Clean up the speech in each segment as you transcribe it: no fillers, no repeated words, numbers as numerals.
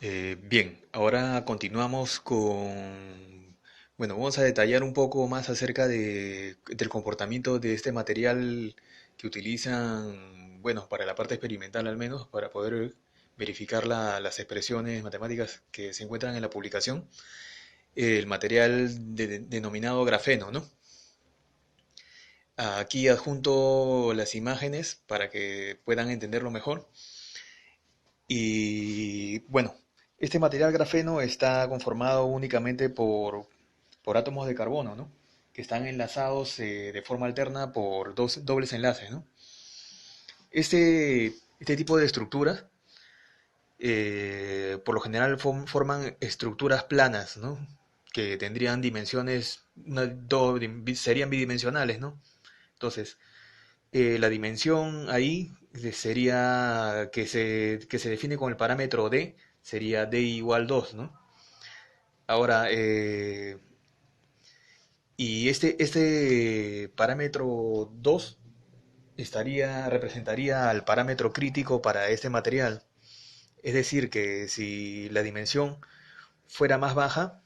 Bien, ahora continuamos bueno, vamos a detallar un poco más acerca del comportamiento de este material que utilizan, bueno, para la parte experimental al menos, para poder verificar las expresiones matemáticas que se encuentran en la publicación, el material denominado grafeno, ¿no? Aquí adjunto las imágenes para que puedan entenderlo mejor. Y bueno, este material grafeno está conformado únicamente por átomos de carbono, ¿no? Que están enlazados de forma alterna por dos dobles enlaces, ¿no? Este tipo de estructuras, por lo general, forman estructuras planas, ¿no? Que tendrían dimensiones, serían bidimensionales, ¿no? Entonces, la dimensión ahí sería que se define con el parámetro d, sería d igual 2, ¿no? Ahora, y este parámetro 2 representaría al parámetro crítico para este material. Es decir, que si la dimensión fuera más baja,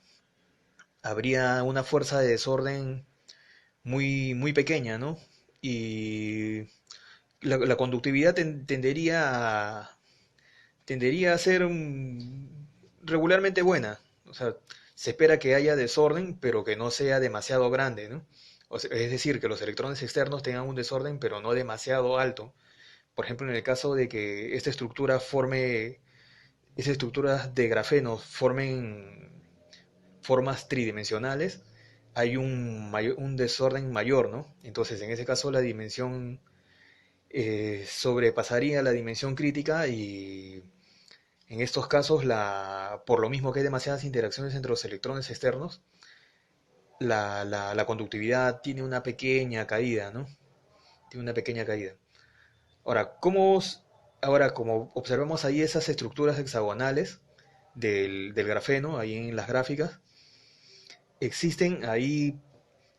habría una fuerza de desorden muy, muy pequeña, ¿no? Y la conductividad tendería a ser regularmente buena. O sea, se espera que haya desorden, pero que no sea demasiado grande, ¿no? Es decir, que los electrones externos tengan un desorden, pero no demasiado alto. Por ejemplo, en el caso de que esas estructuras de grafeno formen formas tridimensionales, hay un desorden mayor, ¿no? Entonces, en ese caso, la dimensión sobrepasaría la dimensión crítica y en estos casos, por lo mismo que hay demasiadas interacciones entre los electrones externos, la conductividad tiene una pequeña caída, ¿no? Tiene una pequeña caída. Ahora, ahora, como observamos ahí esas estructuras hexagonales del grafeno, ahí en las gráficas, existen ahí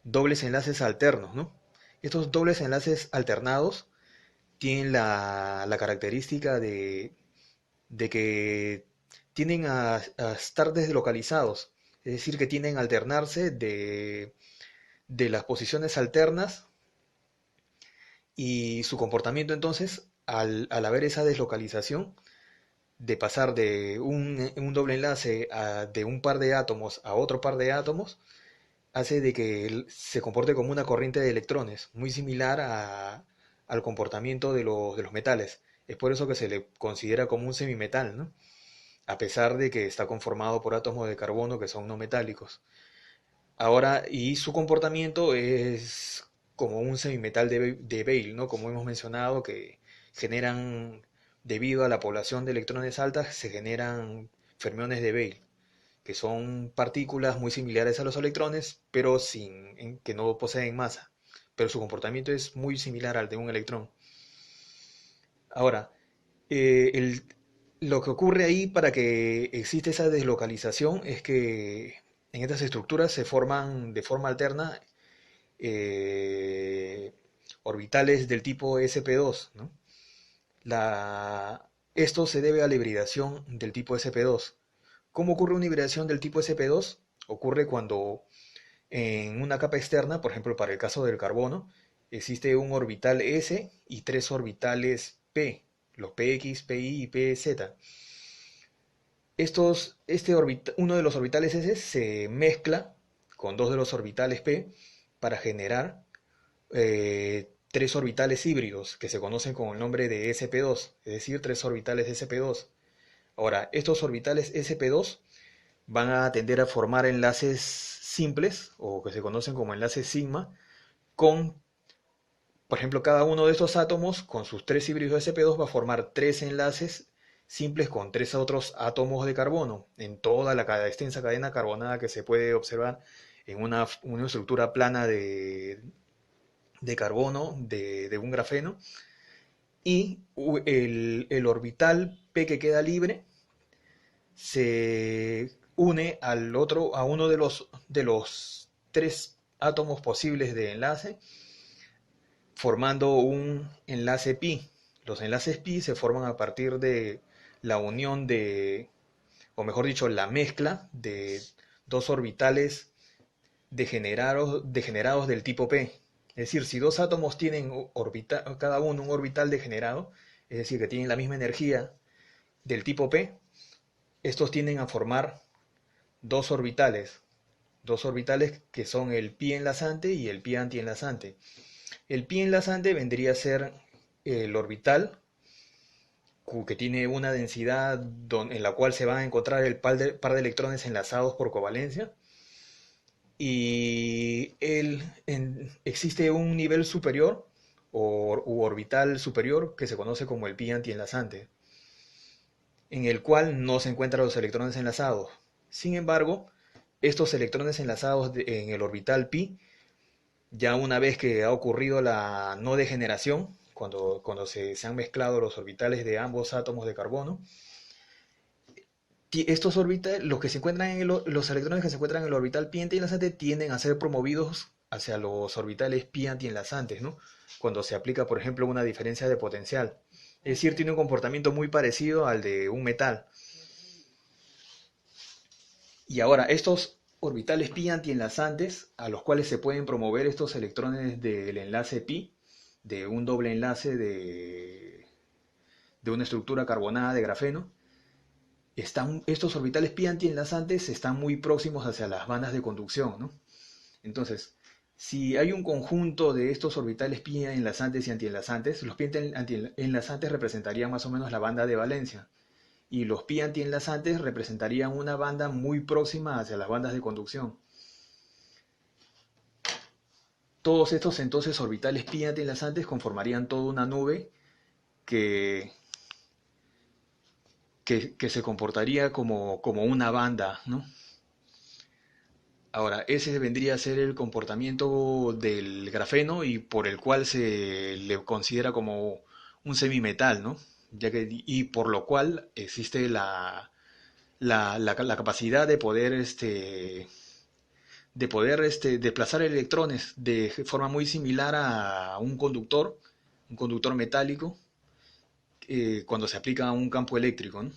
dobles enlaces alternos, ¿no? Estos dobles enlaces alternados tienen la característica de que tienden a estar deslocalizados, es decir, que tienden a alternarse de las posiciones alternas y su comportamiento entonces, al haber esa deslocalización, de pasar de un doble enlace de un par de átomos a otro par de átomos, hace de que él se comporte como una corriente de electrones, muy similar al comportamiento de los metales. Es por eso que se le considera como un semimetal, ¿no? A pesar de que está conformado por átomos de carbono que son no metálicos. Ahora, y su comportamiento es como un semimetal de Bale, ¿no? Como hemos mencionado, que generan, debido a la población de electrones altas, se generan fermiones de Bale, que son partículas muy similares a los electrones, pero que no poseen masa. Pero su comportamiento es muy similar al de un electrón. Ahora, eh, el- lo que ocurre ahí para que exista esa deslocalización es que en estas estructuras se forman de forma alterna eh, orbitales del tipo sp2, ¿no? Esto se debe a la hibridación del tipo sp2. ¿Cómo ocurre una hibridación del tipo sp2? Ocurre cuando en una capa externa, por ejemplo para el caso del carbono, existe un orbital s y tres orbitales p, los px, pi y pz. Uno de los orbitales S se mezcla con dos de los orbitales P para generar tres orbitales híbridos que se conocen con el nombre de sp2, es decir, tres orbitales sp2. Ahora, estos orbitales sp2 van a tender a formar enlaces simples o que se conocen como enlaces sigma con, por ejemplo, cada uno de estos átomos con sus tres híbridos sp2 va a formar tres enlaces simples con tres otros átomos de carbono en toda la extensa cadena carbonada que se puede observar en una estructura plana de carbono de un grafeno. Y el orbital P que queda libre se une a uno de los tres átomos posibles de enlace, formando un enlace pi. Los enlaces pi se forman a partir de la unión de o mejor dicho, la mezcla de dos orbitales degenerados del tipo P. Es decir, si dos átomos tienen cada uno un orbital degenerado, es decir, que tienen la misma energía del tipo P, estos tienden a formar dos orbitales, dos orbitales que son el pi enlazante y el pi antienlazante. El pi enlazante vendría a ser el orbital que tiene una densidad en la cual se van a encontrar el par de electrones enlazados por covalencia. Y existe un nivel superior u orbital superior que se conoce como el pi antienlazante, en el cual no se encuentran los electrones enlazados. Sin embargo, estos electrones enlazados en el orbital pi, ya una vez que ha ocurrido la no degeneración, cuando se han mezclado los orbitales de ambos átomos de carbono, estos orbitales, los electrones que se encuentran en el orbital pi antienlazante tienden a ser promovidos hacia los orbitales pi antienlazantes, ¿no? Cuando se aplica, por ejemplo, una diferencia de potencial. Es decir, tiene un comportamiento muy parecido al de un metal. Y ahora, estos orbitales pi antienlazantes, a los cuales se pueden promover estos electrones del enlace pi, de un doble enlace de una estructura carbonada de grafeno, estos orbitales pi antienlazantes están muy próximos hacia las bandas de conducción, ¿no? Entonces, si hay un conjunto de estos orbitales pi enlazantes y antienlazantes, los pi antienlazantes representarían más o menos la banda de valencia y los pi antienlazantes representarían una banda muy próxima hacia las bandas de conducción. Todos estos entonces orbitales pi antienlazantes conformarían toda una nube que, que se comportaría como una banda, ¿no? Ahora, ese vendría a ser el comportamiento del grafeno y por el cual se le considera como un semimetal, ¿no? Y por lo cual existe la capacidad de poder desplazar electrones de forma muy similar a un conductor metálico, cuando se aplica a un campo eléctrico, ¿no?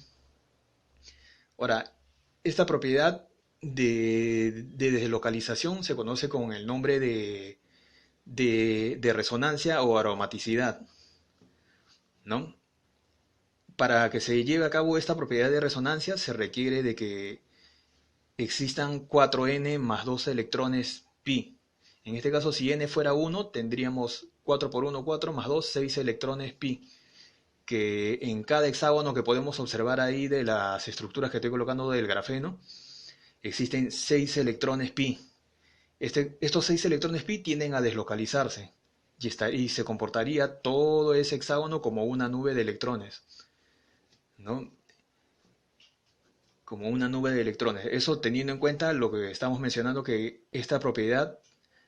Ahora, esta propiedad de deslocalización se conoce con el nombre de resonancia o aromaticidad, ¿no? Para que se lleve a cabo esta propiedad de resonancia se requiere de que existan 4n más 2 electrones pi. En este caso, si n fuera 1, tendríamos 4 por 1, 4 más 2, 6 electrones pi, que en cada hexágono que podemos observar ahí de las estructuras que estoy colocando del grafeno, existen 6 electrones pi. Estos 6 electrones pi tienden a deslocalizarse y se comportaría todo ese hexágono como una nube de electrones, ¿no? Como una nube de electrones. Eso teniendo en cuenta lo que estamos mencionando, que esta propiedad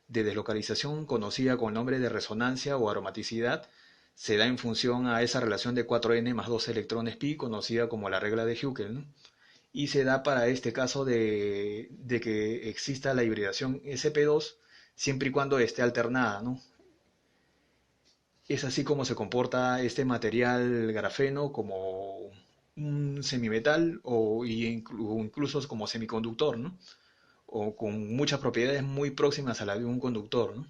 de deslocalización, conocida con el nombre de resonancia o aromaticidad, se da en función a esa relación de 4n más 2 electrones pi, conocida como la regla de Huckel, ¿no? Y se da para este caso de que exista la hibridación sp2 siempre y cuando esté alternada, ¿no? Es así como se comporta este material grafeno como un semimetal o incluso como semiconductor, ¿no? O con muchas propiedades muy próximas a la de un conductor, ¿no?